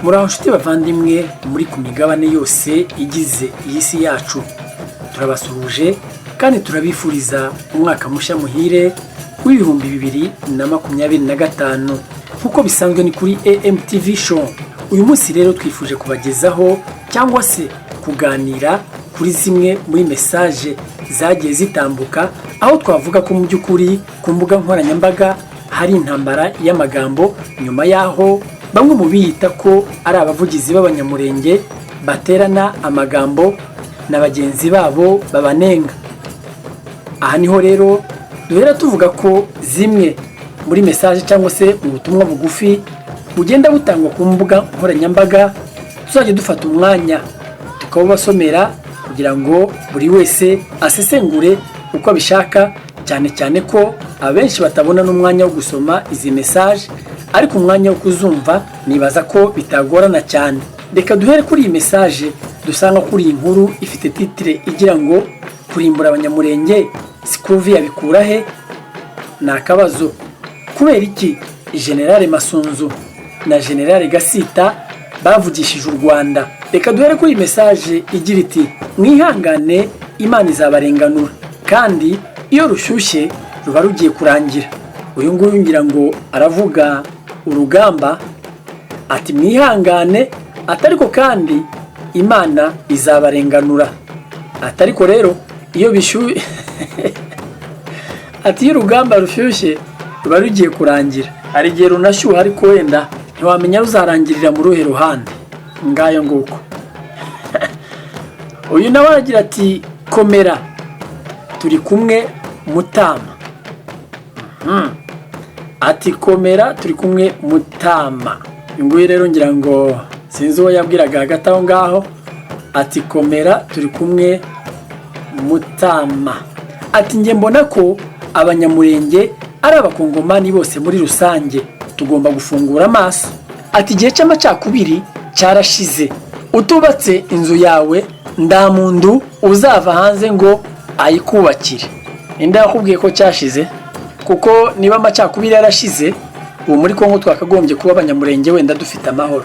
Muraho nshuti bavandimwe muri ku migabane yose igize iyi si yacu, turabasuhuje kandi turabifuriza umwaka mushya muhire w'ibihumbi 2025. Nkuko bisanzwe ni kuri AMTV show. Uyu munsi rero twifuje kubagezaho cyangwa se kuganira kuri zimwe muri message zagiye zitambuka, aho twavuga ko mu by'ukuri ku mbuga nkoranyambaga hari intambara y'amagambo nyuma yaho bamwe mu biyita ko ari abavugizi b'abanyamurenge baterana amagambo na bagenzi babo babanenga. Aha niho rero duhera tuvuga ko zimwe muri message cyangwa se mu butumwa bugufi bugenda butangwa ku mbuga nkoranyambaga tuzajya dufata umwanya tukabasomera kugira ngo buri wese asesengure uko abishaka, cyane cyane ko abenshi batabona n'umwanya wo gusoma izi message, ariko umwanya wo kuzumva nibaza ko bitagorana cyane. Reka duhere kuri iyi message dusanga kuri inkuru ifite titre igira ngo kurimbura abanyamurenge Sikuvi yabikura he? Na akabazo kubera iki General Masunzu na General Gasita bavugishije u Rwanda? Reka duhere kuri message igira iti mwihangane Imana izabarenganura kandi iyo rushyushye ruba rugiye kurangira. Uyu nguyu ngira ngo aravuga urugamba ati mwihangane, atariko kandi Imana izabarenganura. Atariko rero iyo bishyuye ati iyo urugamba rushyushye ruba rugiye kurangira. Hari igihe runashyuha ariko wenda ntiwamenya ruzarangirira mu ruhe ruhande. Ngayo nguko. Uyu nawe aragira ati komera turi kumwe Mutama. Ati komera turi kumwe Mutama. Nguyu rero ngira ngo sinzi uwo yabwiraga hagati aho ngaho. Ati komera turi kumwe Mutama. Ati nge mbona ko abanyamurenge ari abakongomani bose muri rusange tugomba gufungura amaso. Ati igihe cy'amacakubiri cyarashize, utubatse inzu yawe nda mundu uzava hanze ngo ayikubakire. Inda yakubwiye ko cyashize? Kuko niba amacakubiri yarashize, ubu muri Kongo twakagombye kuba abanyamurenge wenda dufite amahoro.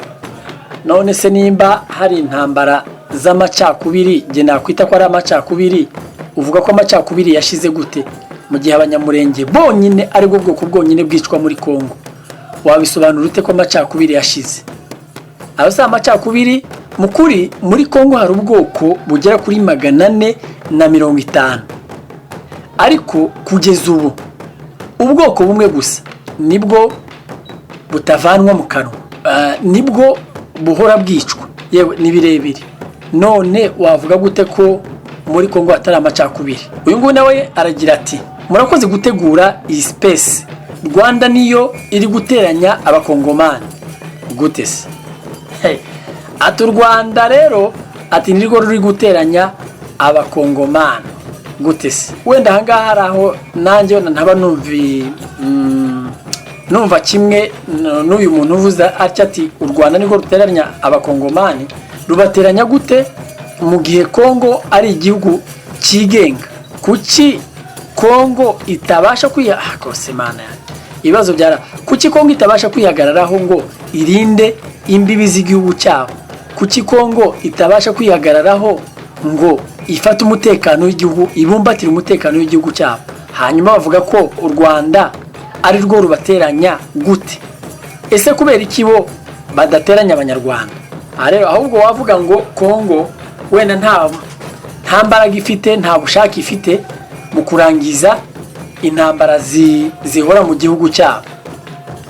None se nimba hari intambara z'amacakubiri, nge nakwita ko ari amacakubiri, uvuga ko amacakubiri yashize gute mu gihe abanyamurenge bonyine ari bwo bwoko bwonyine bwicwa muri Kongo? Wabisobanura ute ko amacakubiri yashize? Aho se amacakubiri mukuri muri Kongo hari ubwoko bugera kuri 450, ariko kugeza ubu ubwoko bumwe gusa nibwo butavanwa mu kanwa, nibwo buhora bwicwa, yewe ni birebire. None wavuga gute ko muri Kongo hatari amacakubiri? Uyu nguyu nawe aragira ati murakoze gutegura iyi space, Rwanda niyo iri guteranya abakongomani. Gute se? Ati Rwanda rero ati nirwo ruri guteranya abakongomani. Gute se? Wenda ahangaha hari aho nanjye ntaba numva kimwe n'uyu muntu uvuza atya ati u Rwanda nirwo ruteranya abakongomani. Rubateranya gute mu gihe Kongo ari igihugu cyigenga? Kuki Kongo itabasha kose mana ibibazo byara kuki Kongo itabasha kwihagararaho ngo irinde imbibi z'igihugu cyabo? Kuki Kongo itabasha kwihagararaho ngo ifate umutekano w'igihugu, ibumbatire umutekano w'igihugu cyabo? Hanyuma bavuga ko u Rwanda ari rwo rubateranya gute? Ese kubera iki bo badateranya abanyarwanda? Ahubwo wavuga ngo Kongo wenda nta mbaraga ifite, nta bushake ifite mu kurangiza intambara zihora mu gihugu cyabo.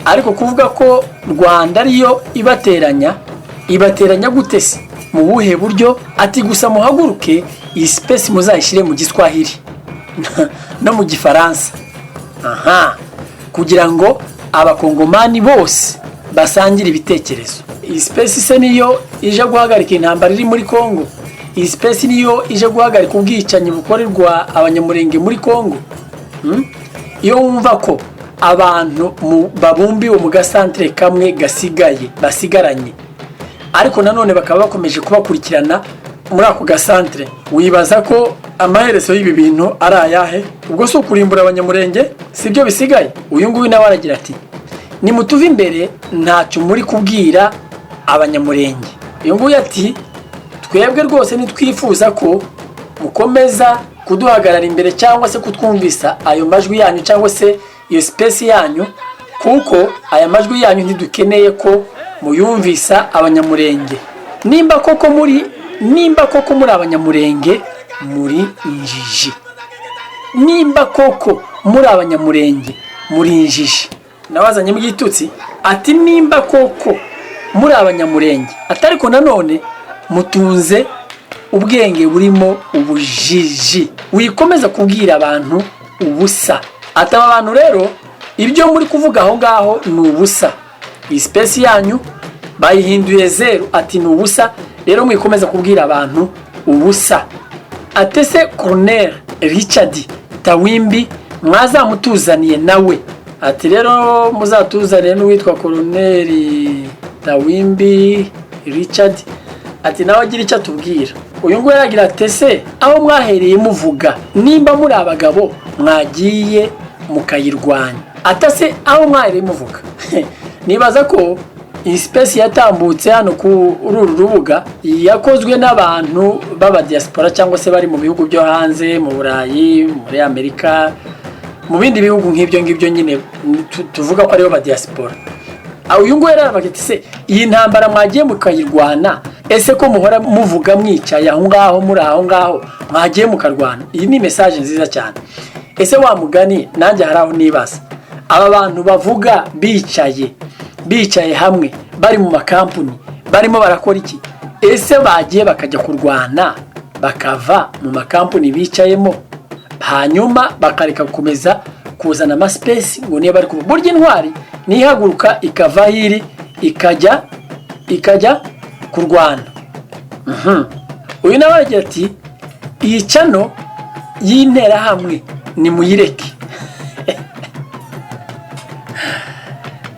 Ariko kuvuga ko Rwanda ariyo ibateranya gute se? Mu buhe buryo? Ati gusa muhaguruke iyi space muzayishyire mu Giswahili no mu Gifaransa, kugira ngo abakongomani bose basangire ibitekerezo. Iyi space se niyo ije guhagarika intambara iri muri Kongo? Iyi space niyo ije guhagarika ubwicanyi bukorerwa abanyamurenge muri Kongo? Iyo wumva ko abantu babumbiwe mu gasantere kamwe basigaranye, ariko nanone bakaba bakomeje kubakurikirana muri ako gasantere, wibaza ko amaherezo y'ibi bintu ari ayahe? Ubwo si ukurimbura abanyamurenge sibyo bisigaye? Uyu nguyu nawe aragira ati nimutuve imbere ntacyo muri kubwira abanyamurenge. Uyu nguyu ati twebwe rwose ntitwifuza ko mukomeza kuduhagarara imbere cyangwa se kutwumvisa ayo majwi yanyu cyangwa se iyo space yanyu, kuko aya majwi yanyu ntidukeneye ko muyumvisa abanyamurenge. Nimba koko muri abanyamurenge muri injiji, nimba koko muri abanyamurenge muri injiji. Nawazanye mu gitutsi ati nimba koko muri abanyamurenge, atariko nanone mutunze ubwenge burimo ubujiji, wikomeza kubwira abantu ubusa. Ataba abantu rero ibyo muri kuvuga aho ngaho ni ubusa, iyi space yanyu bayihinduye 0, ati ni ubusa, rero mwikomeza kubwira abantu ubusa. Atese Colonel Richard Tawimbi mwazamutuzaniye nawe, ati rero muzatuzanire n'uwitwa Colonel Tawimbi Richard, ati nawe agira icyo atubwira. Uyu nguyu aragira atese aho mwahereye muvuga nimba muri abagabo mwagiye mukayirwanya, atase aho mwahereye muvuga. Nibaza ko iyi space yatambutse hano ku uru rubuga yakozwe n'abantu baba diaspora cyangwa se bari mu bihugu byo hanze, mu Burayi, muri Amerika, mu bindi bihugu nk'ibyo nyine tuvuga ko aribo ba diaspora. Uyu nguyu aravuga ati se iyi ntambara mwagiye mukayirwana, ese ko muhora muvuga mwicaye aho ngaho muri aho ngaho mwagiye mukarwana? Iyi ni message nziza cyane. Ese wa mugani nanjye haraho nibaza, aba bantu bavuga bicaye hamwe bari mu makampuni barimo barakora iki? Ese bagiye bakajya kurwana bakava mu makampuni bicayemo hanyuma bakareka gukomeza kuzana ama space ngo niyo bari kuvuga? Burya intwari nihaguruka ikava hiri ikajya kurwana. Uyu nawe aragira ati iyi cano y'intera hamwe ni muyireke.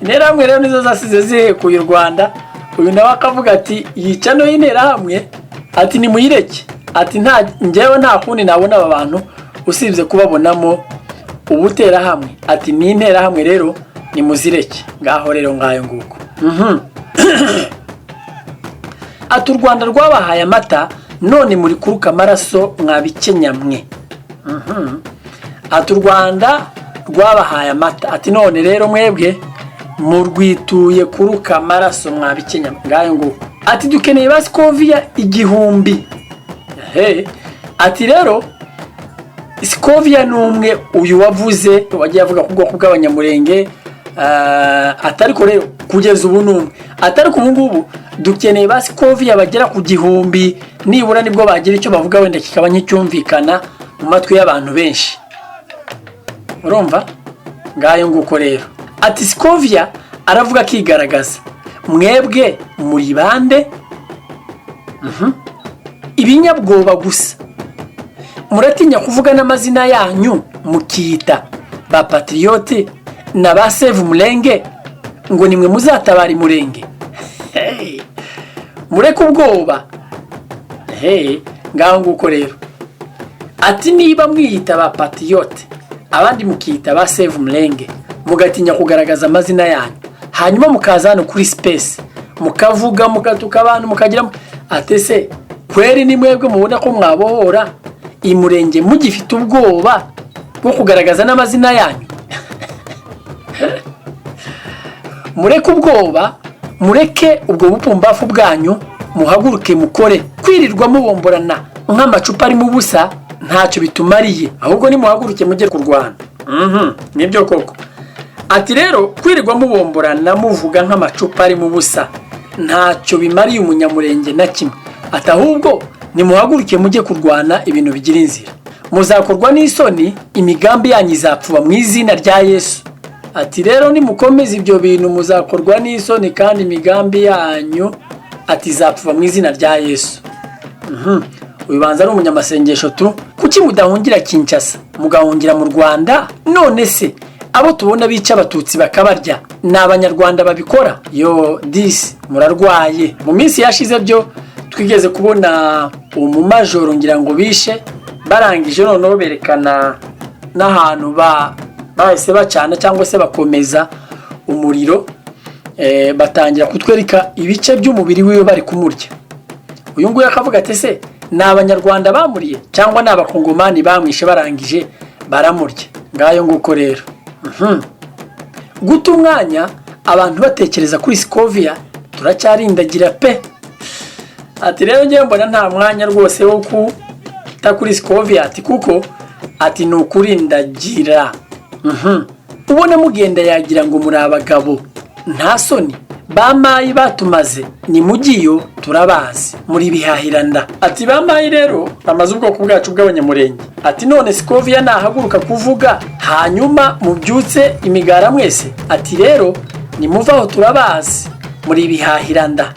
Intera hamwe rero nizo zasize zihekuye u Rwanda. Uyu nawe akavuga ati iyi cano y'intera hamwe ati ni muyireke, ati njyewe nta kundi nabona aba bantu usibye kubabonamo ubutera hamwe, ati ni intera hamwe rero ni muzireke. Ngaho rero ngayo nguko. Ati u Rwanda rwabahaye amata none muri kuruka amaraso mwabikenyamwe. Ati u Rwanda rwabahaye amata, ati none rero mwebwe murwituye kuruka amaraso mwabikenyamwe. Ngayo nguko. Ati dukeneye ba Scovia 1000. Ati rero Scovia numwe uyu wavuze wagiye avuga ku bwoko bw'abanyamurenge, atariko rero kugeza ubu numwe, atariko ubu ngubu dukeneye ba Scovia bagera ku 1000 nibura, nibwo bagira icyo bavuga wenda kikaba nkicyumvikana mu matwi y'abantu benshi. Urumva? Ngayo nguko rero. Ati Scovia aravuga kigaragaza, mwebwe muri bande? Ibinyabwoba gusa muratinya kuvuga n'amazina yanyu mukita ba patriote na ba save Mulenge ngo nimwe muzatabari Mulenge. Mureke ubwoba. Ngaho nguko rero. Ati niba mwiyita ba patriote abandi mukita ba save Mulenge mugatinya kugaragaza amazina yanyu, hanyuma mukaza hano kuri space mukavuga mukatuka abantu mukagira, atese kweri ni mwebwe mubona ko mwabohora imurenge mugifite ubwoba bwo kugaragaza n'amazina yanyu? Mureke ubwoba, mureke ubwo bupumbafu bwanyu, muhaguruke mukore. Kwirirwa mubomborana nk'amacupa ari mu busa ntacyo bitumariye, ahubwo ni muhaguruke mujye kurwana. Nibyo koko. Ati rero kwirirwa mubomborana muvuga nk'amacupa ari mu busa ntacyo bimariye umunyamurenge na kimwe. Ati ahubwo ni muhaguruke mujye kurwana ibintu bigira inzira. Muzakorwa n'isoni, imigambi yanyu izapfuba mu izina rya Yesu. Ati rero nimukomeza ibyo bintu muzakorwa n'isoni kandi imigambi yanyu ati izapfuba mu izina rya Yesu. Ubibanza ari umunyamasengesho tu. Kuki mudahungira Kinshasa mugahungira mu Rwanda? None se abo tubona bica abatutsi bakabarya ni abanyarwanda babikora? Yo disi murarwaye. Mu minsi yashize byo twigeze kubona umumajoro ngira ngo bishe, barangije noneho berekana n'ahantu bahise bacana cyangwa se bakomeza umuriro batangira kutwereka ibice by'umubiri wiwe bari kumurya. Uyu nguyu akavuga ati se ni abanyarwanda bamuriye cyangwa ni abakongomani bamwishe barangije baramurya. Ngayo nguko rero guta umwanya abantu batekereza kuri Scovia turacyarindagira pe. Ati rero ngiye mbona nta mwanya rwose wo kuta kuri Scovia ati kuko ati ni ukurindagira. Ubona mugenda yagira ngo muri abagabo nta soni bamayi batumaze ni mugiyo turabazi muri bihahiranda. Ati bamayi rero amaze ubwoko bwacu bw'abanyamurenge. Ati none Scovia nahaguruka kuvuga hanyuma mubyutse imigara mwese. Ati rero ni muvaho turabazi muri bihahiranda.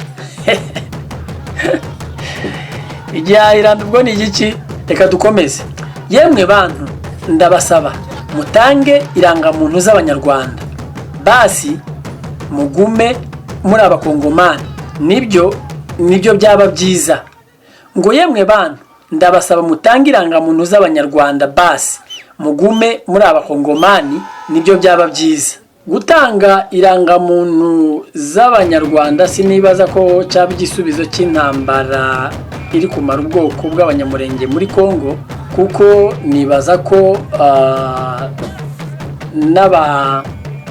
Igihahiranda ubwo ni igiki? Reka dukomeze. Yemwe bantu ndabasaba mutange irangamuntu z'abanyarwanda basi mugume muri abakongomani nibyo byaba byiza. Ngo yemwe bantu ndabasaba mutange irangamuntu z'abanyarwanda basi mugume muri abakongomani nibyo byaba byiza. Gutanga irangamuntu z'abanyarwanda sinibaza ko cyaba igisubizo cy'intambara iri kumara ubwoko bw'abanyamurenge muri Kongo, kuko nibaza ko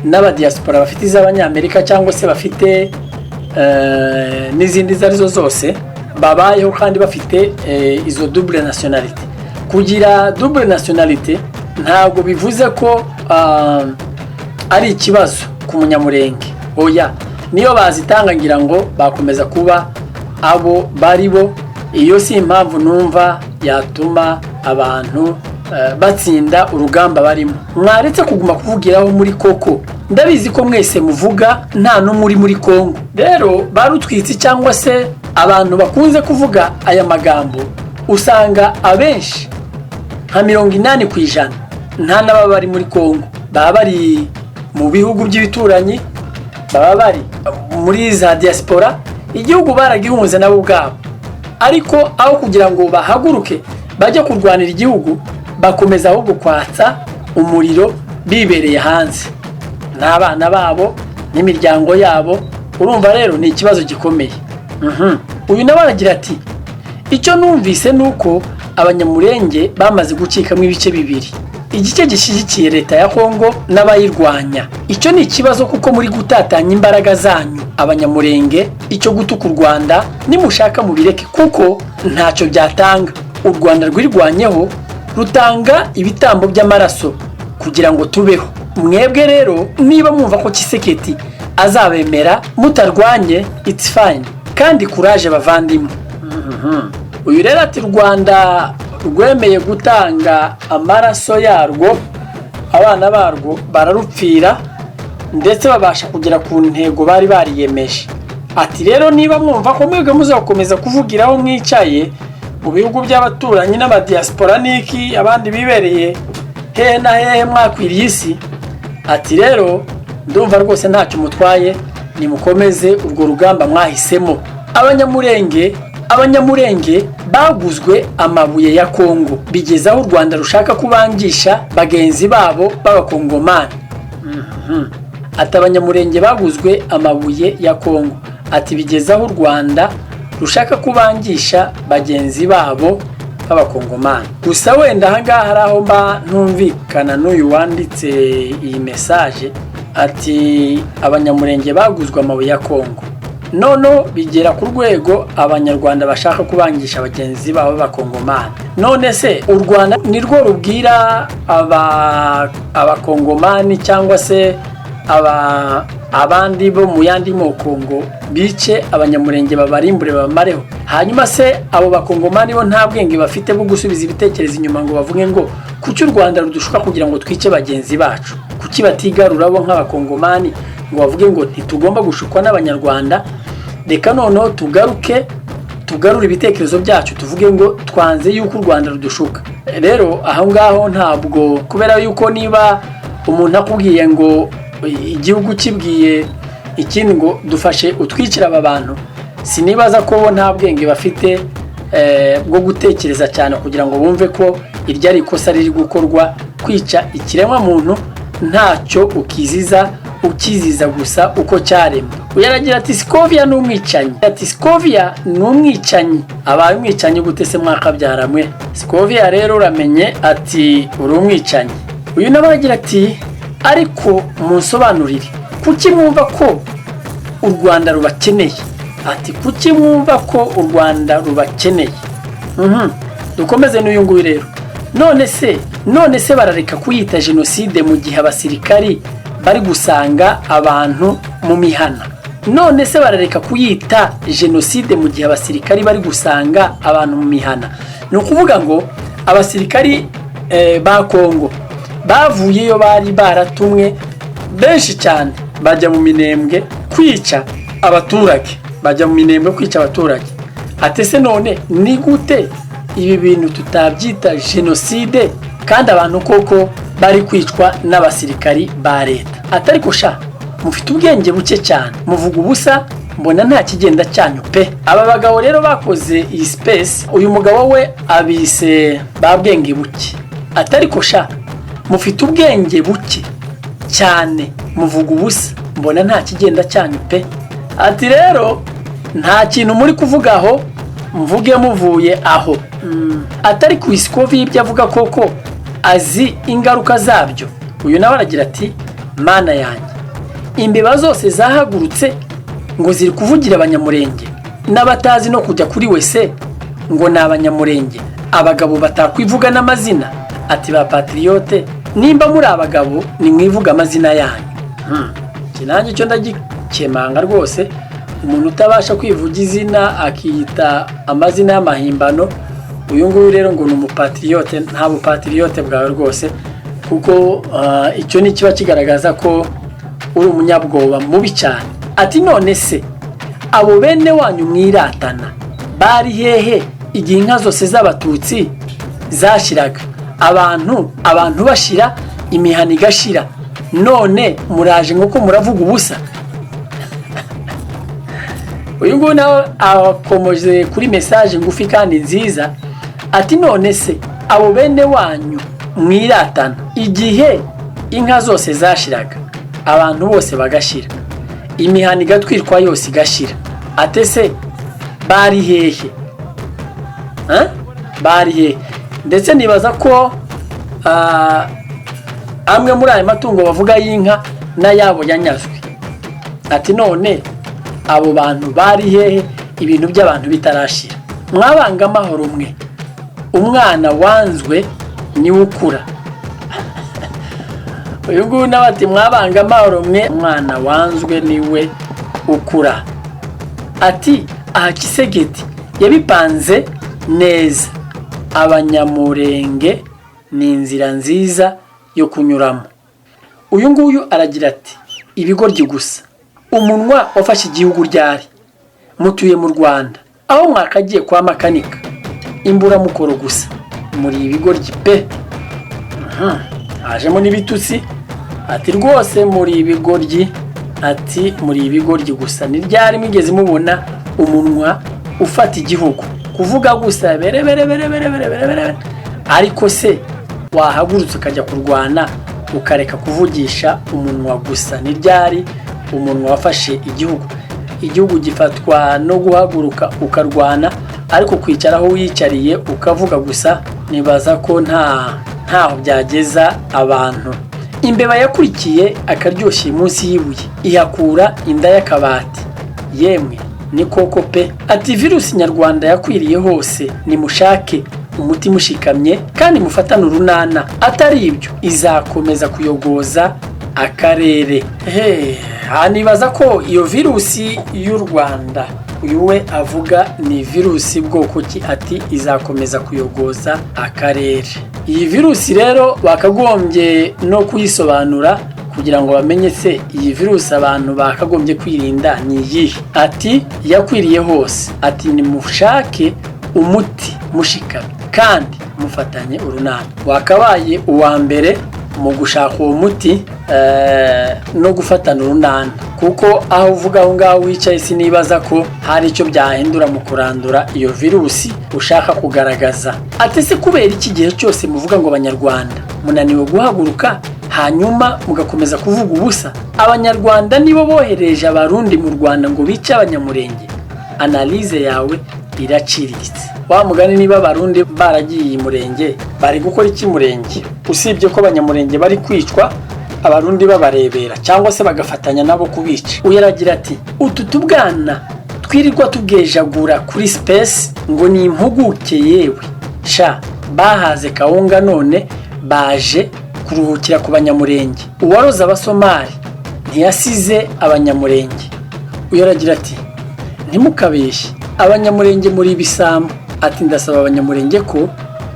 n'aba diaspora bafite iz'abanyamerika cyangwa se bafite n'izindi zarizo zose babayeho kandi bafite izo double nationality. Kugira double nationality ntabwo bivuze ko ari ikibazo ku munyamurenge. Oya, niyo bazitanga ngira ngo bakomeza kuba abo bari bo. Iyo si impamvu numva yatuma abantu batsinda urugamba barimo. Mwaretse kuguma kuvugiraho muri koko. Ndabizi ko mwese muvuga nta n'umuri muri Kongo. Rero barutwitsi cyangwa se abantu bakunze kuvuga aya magambo usanga abenshi nka 80% nta n'ababa bari muri Kongo. Baba bari mu bihugu by'ibituranyi, baba bari muri za diaspora. Igihugu baragihunze nabo ubwabo, ariko aho kugira ngo bahaguruke bajye kurwanira igihugu bakomeza ahubwo kwatsa umuriro bibereye hanze n'abana babo n'imiryango yabo. Urumva rero ni ikibazo gikomeye. Uyu nawe aragira ati icyo numvise nuko abanyamurenge bamaze gucikamo ibice bibiri, igice gishyigikiye leta ya Kongo n'abayirwanya. Icyo ni ikibazo kuko muri gutatanya imbaraga zanyu abanyamurenge. Icyo gutuka u Rwanda nimushaka mubireke kuko ntacyo byatanga. U Rwanda rwirwanyeho rutanga ibitambo by'amaraso kugira ngo tubeho. Mwebwe rero niba mwumva ko Kiseketi azabemera mutarwanye it's fine, kandi courage bavandimwe. Uyu rero ati Rwanda rwemeye gutanga amaraso yarwo, abana barwo bararupfira ndetse babasha kugera ku ntego bari bariyemeje. Ati rero niba mwumva ko mwebwe muzakomeza kuvugiraho mwicaye mu bihugu by'abaturanyi n'abadiaspora niki abandi bibereye hehe na hehe mwakwiriye isi, ati rero ndumva rwose ntacyo mutwaye, nimukomeze urwo rugamba mwahisemo. Abanyamurenge baguzwe amabuye ya Kongo bigeze aho u Rwanda rushaka kubangisha bagenzi babo b'abakongomani. Ati abanyamurenge baguzwe amabuye ya Kongo, ati bigeze aho u Rwanda rushaka kubangisha bagenzi babo b'abakongomani. Gusa wenda ahangaha hari aho mba ntumvikana n'uyu wanditse iyi message. Ati abanyamurenge baguzwe amabuye ya Kongo, none bigera ku rwego abanyarwanda bashaka kubangisha bagenzi babo b'abakongomani. None se u Rwanda nirwo rubwira abakongomani cyangwa se abandi bo mu yandi moko ngo bice abanyamurenge babarimbure bamareho? Hanyuma se abo bakongomani bo nta bwenge bafite bwo gusubiza ibitekerezo inyuma ngo bavuge ngo kuki u Rwanda rudushuka kugira ngo twice bagenzi bacu? Kuki batigarura bo nk'abakongomani ngo bavuge ngo ntitugomba gushukwa n'abanyarwanda? Reka noneho tugarure ibitekerezo byacu tuvuge ngo twanze yuko u Rwanda rudushuka. Rero aho ngaho ntabwo, kubera yuko niba umuntu akubwiye ngo igihugu kibwiye ikindi ngo dufashe utwicira aba bantu, sinibaza ko bo nta bwenge bafite bwo gutekereza cyane kugira ngo bumve ko iryo ari ikosa riri gukorwa. Kwica ikiremwa muntu ntacyo ukiziza gusa uko cyaremwe. uyaragira ati Scovia ni umwicanyi, ati Scovia ni umwicanyi. Abaye umwicanyi gute se mwakabyaramwe? Scovia rero uramenye ati uri umwicanyi. Uyu nabaragira ati ariko munsobanurire kuki mwumva ko u Rwanda rubakeneye? Ati kuki mwumva ko u Rwanda rubakeneye? Dukomeze n'uyu nguyu rero. None se barareka kuyita jenoside mu gihe abasirikari bari gusanga abantu mu mihana? None se barareka kuyita jenoside mu gihe abasirikari bari gusanga abantu mu mihana? Ni ukuvuga ngo abasirikari ba Kongo bavuyeyo bari baratumwe benshi cyane bajya mu minembwe kwica abaturage, atese none ni gute ibi bintu tutabyita jenoside kandi abantu koko bari kwicwa n'abasirikari ba leta? Atari kusha mufite ubwenge buke cyane, muvuga ubusa, mbona nta kigenda cyanyu pe. Aba bagabo rero bakoze iyi space, uyu mugabo we abise babwenge buke. Atari kusha mufite ubwenge buke cyane, muvuga ubusa, mbona nta kigenda cyanyu pe. Ati rero nta kintu muri kuvugaho, mvuge muvuye aho. Atari ku Scovia ibyo avuga koko azi ingaruka zabyo. Uyu nawe aragira ati mana yanjye, imbeba zose zahagurutse ngo ziri kuvugira abanyamurenge, n'abatazi no kujya kuri wese ngo ni abanyamurenge, abagabo batakwivuga n'amazina. Ati ba patriote, nimba muri abagabo ni mwivuga amazina yanyu. Kinange cyo ndagikemanga rwose, umuntu utabasha kwivuga izina akiyita amazina y'amahimbano. Uyu nguyu rero ngo ni umupatriote, nta bupatriote bwawe rwose, kuko icyo ni kiba kigaragaza ko uri umunyabwoba mubi cyane. Ati none se abo bene wanyu mwiratana bari hehe igihe inka zose z'abatutsi zashiraga, abantu bashira, imihana igashira, none muraje nk'uko muravuga ubusa? Uyu nguyu nawe akomoje kuri message ngufi kandi nziza. Ati none se abo bene wanyu mwiratana igihe inka zose zashiraga, abantu bose bagashira, imihana igatwirwa yose igashira, atese bari hehe? Bari hehe? Ndetse nibaza ko amwe muri aya matungo bavuga y'inka n'ayabo yanyazwe. Ati none abo bantu bari hehe ibintu by'abantu bitarashira? Mwabanga amahoro mwe, umwana wanzwe niwe ukura. Uyu nguyu nawe ati mwabanga amahoro mwe, umwana wanzwe niwe ukura. Ati aha Kisegeti yabipanze neza, abanyamurenge ni inzira nziza yo kunyuramo. Uyu nguyu aragira ati ibigoryi gusa, umunwa wafashe igihugu ryari, mutuye mu Rwanda aho mwakagiye kwa makanika, imbura mukoro gusa, muri ibigoryi pe. Hajemo n'ibitutsi. Ati rwose muri ibigoryi, ati muri ibigoryi gusa. Ni ryari mwigeze mubona umunwa ufata igihugu, kuvuga gusa bere. Ariko se wahagurutse ukajya kurwana ukareka kuvugisha umunwa gusa? Ni ryari umunwa wafashe igihugu? Igihugu gifatwa no guhaguruka ukarwana, ariko kwicaraho wiyicariye ukavuga gusa, nibaza ko ntaho byageza abantu. Imbeba yakurikiye akaryoshye munsi y'ibuye, ihakura inda y'akabati. Yemwe ni koko pe. Ati virusi nyarwanda yakwiriye hose, nimushake umuti mushikamye kandi mufatana urunana, atari ibyo izakomeza kuyogoza akarere. Hanibaza ko iyo virusi y'u Rwanda uyu we avuga ni virusi bwoko ki? Ati izakomeza kuyogoza akarere. Iyi virusi rero bakagombye no kuyisobanura kugira ngo bamenye se iyi virusi abantu bakagombye kwirinda ni iyihe. Ati yakwiriye hose, ati nimushake umuti mushikamye kandi mufatanye urunana. Wakabaye uwa mbere mu gushaka uwo muti no gufatana urunana, kuko aho uvuga aho ngaho wicaye sinibaza ko hari icyo byahindura mu kurandura iyo virusi ushaka kugaragaza. Ati se kubera iki gihe cyose muvuga ngo abanyarwanda munaniwe guhaguruka hanyuma mugakomeza kuvuga ubusa. Abanyarwanda nibo bohereje abarundi mu Rwanda ngo bice abanyamurenge. Analyse yawe iraciriritse. Wa mugani niba abarundi baragiye murenge bari gukora iki murenge? Usibye ko abanyamurenge bari kwicwa abarundi babarebera cyangwa se bagafatanya nabo kubica. Uyaragira ati utu tubwana twirirwa tubwejagura kuri space ngo ni impuguke yewe sha bahaze kawunga none baje kuruhukira ku banyamurenge. Uwaroza abasomali ntiyasize abanyamurenge. Uyaragira ati ntimukabeshye abanyamurenge muri ibisambo. Ati ndasaba abanyamurenge ko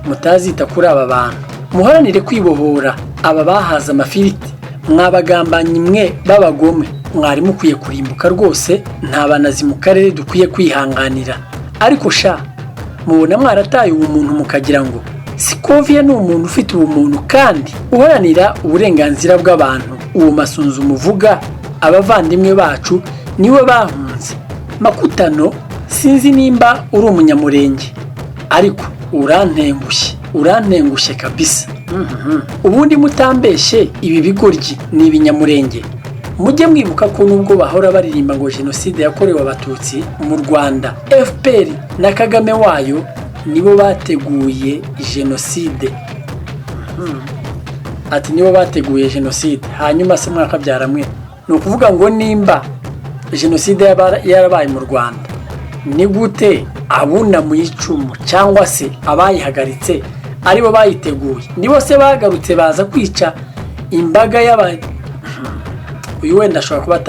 mutazita kuri aba bantu, muharanire kwibohora aba bahaza amafiriti. Mwabagambanyi mwe babagome, mwari mukwiye kurimbuka rwose. Nta banazi mu karere dukwiye kwihanganira. Ariko sha mubona mwarataye ubumuntu mukagira ngo Scovia ni umuntu ufite ubumuntu kandi uharanira uburenganzira bw'abantu. Uwo masunzu muvuga abavandimwe bacu niwe bahunze. Makutano sinzi nimba uri umunyamurenge ariko urantengushye kabisa. Ubundi mutambeshe ibi bigoryi ni ibinyamurenge. Mujye mwibuka ko nubwo bahora baririmba ngo jenoside yakorewe abatutsi mu Rwanda, FPR na Kagame wayo nibo bateguye jenoside. Ati nibo bateguye jenoside hanyuma se mwakabyara mwe. Ni ukuvuga ngo nimba jenoside yarabaye mu Rwanda, ni gute abuna mu icumu cyangwa se abayihagaritse aribo bayiteguye? Nibo se bagarutse baza kwica imbaga uyu wenda ashobora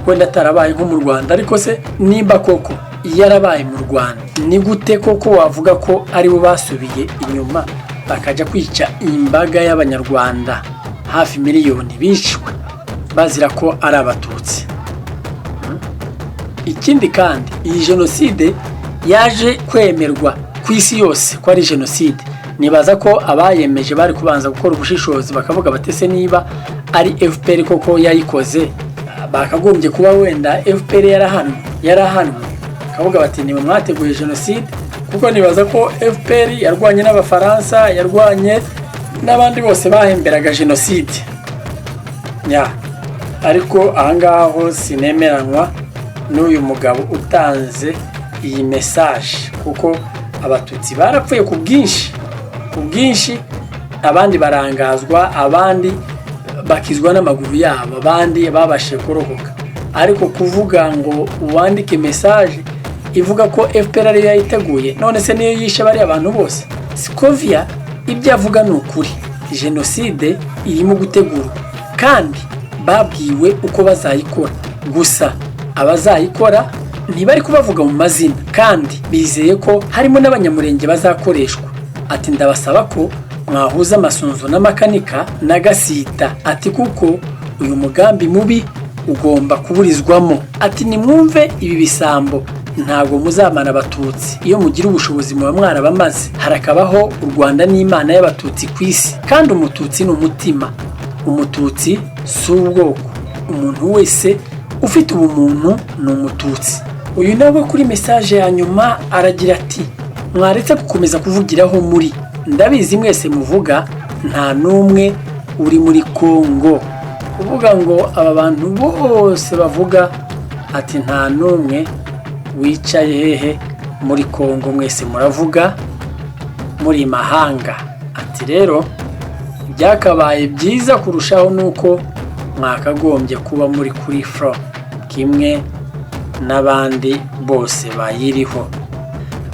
kuba atarabaye nko mu Rwanda, ariko se nimba koko yarabaye mu Rwanda, ni gute koko wavuga ko aribo basubiye inyuma bakajya kwica imbaga y'abanyarwanda hafi miliyoni bishwe bazira ko ari abatutsi? Ikindi kandi iyi jenoside yaje kwemerwa ku isi yose ko ari jenoside. Nibaza ko abayemeje bari kubanza gukora ubushishozi bakavuga batese niba ari FPR koko yayikoze, bakagombye kuba wenda FPR yarahanwe kavuga bati niwe mwateguye jenoside, kuko nibaza ko FPR yarwanye n'abafaransa, yarwanye n'abandi bose bahemberaga jenoside. Ariko ahangaho sinemeranwa n'uyu mugabo utanze iyi message, kuko abatutsi barapfuye ku bwinshi, abandi barangazwa, abandi bakizwa n'amaguru yabo, abandi babashe kurokoka. Ariko kuvuga ngo uwandike message ivuga ko FPR ari yayiteguye, none se niyo yishe bari abantu bose? Scovia ibyo avuga ni ukuri. Jenoside irimo gutegurwa kandi babwiwe uko bazayikora, gusa abazayikora ntibari kubavuga mu mazina kandi bizeye ko harimo n'abanyamurenge bazakoreshwa. Ati ndabasaba ko mwahuza amasunzu n'amakanika na Gasita. Ati kuko uyu mugambi mubi ugomba kuburizwamo. Ati nimwumve ibi bisambo ntabwo muzamana abatutsi. Iyo mugira ubushobozi muba mwarabamaze. Harakabaho u Rwanda n'Imana y'abatutsi ku isi, kandi umututsi ni umutima. Umututsi si ubwoko. Umuntu wese ufite ubumuntu ni umututsi. Uyu nawe kuri message ya nyuma aragira ati mwaretse gukomeza kuvugiraho muri. Ndabizi mwese muvuga nta numwe uri muri Kongo. Kuvuga ngo aba bantu bose bavuga ati nta numwe wicaye hehe muri Kongo, mwese muravuga muri mahanga. Ati rero byakabaye byiza kurushaho nuko mwakagombye kuba muri kuri front kimwe n'abandi bose bayiriho.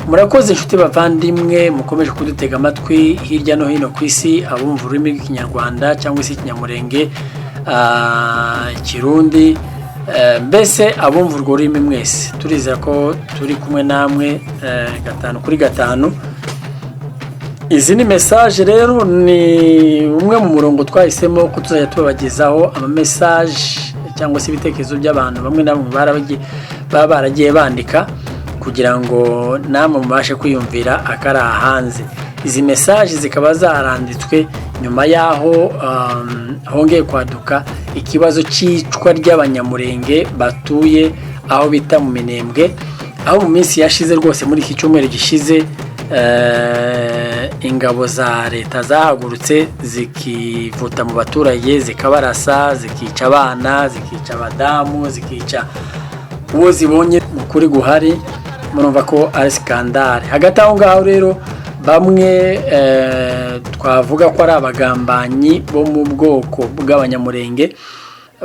Murakoze inshuti bavandimwe mukomeje kudutega amatwi hirya no hino ku isi, abumva ururimi rw'ikinyarwanda cyangwa se ikinyamurenge, Kirundi, mbese abumva urwo rurimi mwese. Turizera ko turi kumwe namwe 5 kuri 5. Izi ni message rero, ni umwe mu murongo twahisemo ko tuzajya tubagezaho ama message cyangwa se ibitekerezo by'abantu bamwe na bamwe baragiye bandika kugira ngo namwe mubashe kwiyumvira akara hanze. Izi message zikaba zaranditswe nyuma yaho hongeye kwaduka ikibazo cyicwa ry'abanyamurenge batuye aho bita mu Minembwe, aho mu minsi yashize rwose muri iki cyumweru gishize ingabo za leta zahagurutse zikivuta mu baturage, zikabarasa, zikica abana, zikica abadamu, zikica uwo zibonye. Ukuri guhari murumva ko ari skandale. Hagati aho ngaho rero bamwe twavuga ko ari abagambanyi bo mu bwoko bw'abanyamurenge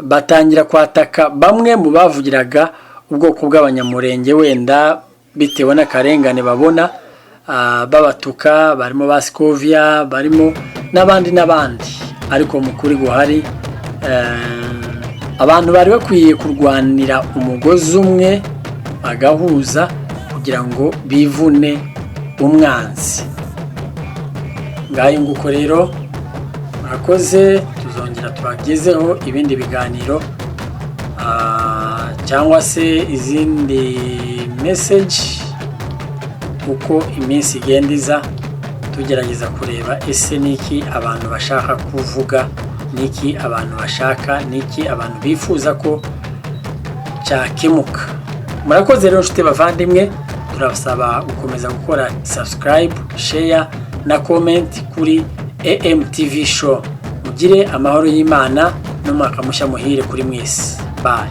batangira kwataka bamwe mu bavugiraga ubwoko bw'abanyamurenge, wenda bitewe n'akarengane babona, babatuka, barimo ba Scovia, barimo n'abandi ariko mu kuri guhari abantu bari bakwiye kurwanira umugozi umwe bagahuza kugira ngo bivune umwanzi. Ngayo nguko rero murakoze, tuzongera tubagezeho ibindi biganiro cyangwa se izindi message uko iminsi igenda iza, tugerageza kureba ese niki abantu bashaka kuvuga, niki abantu bashaka, niki abantu bifuza ko cyakemuka. Murakoze rero nshuti bavandimwe, turabasaba gukomeza gukora subscribe, share na comment kuri AMTV Show. Mugire amahoro y'Imana n'umwaka mushya muhire kuri mwese. Bye.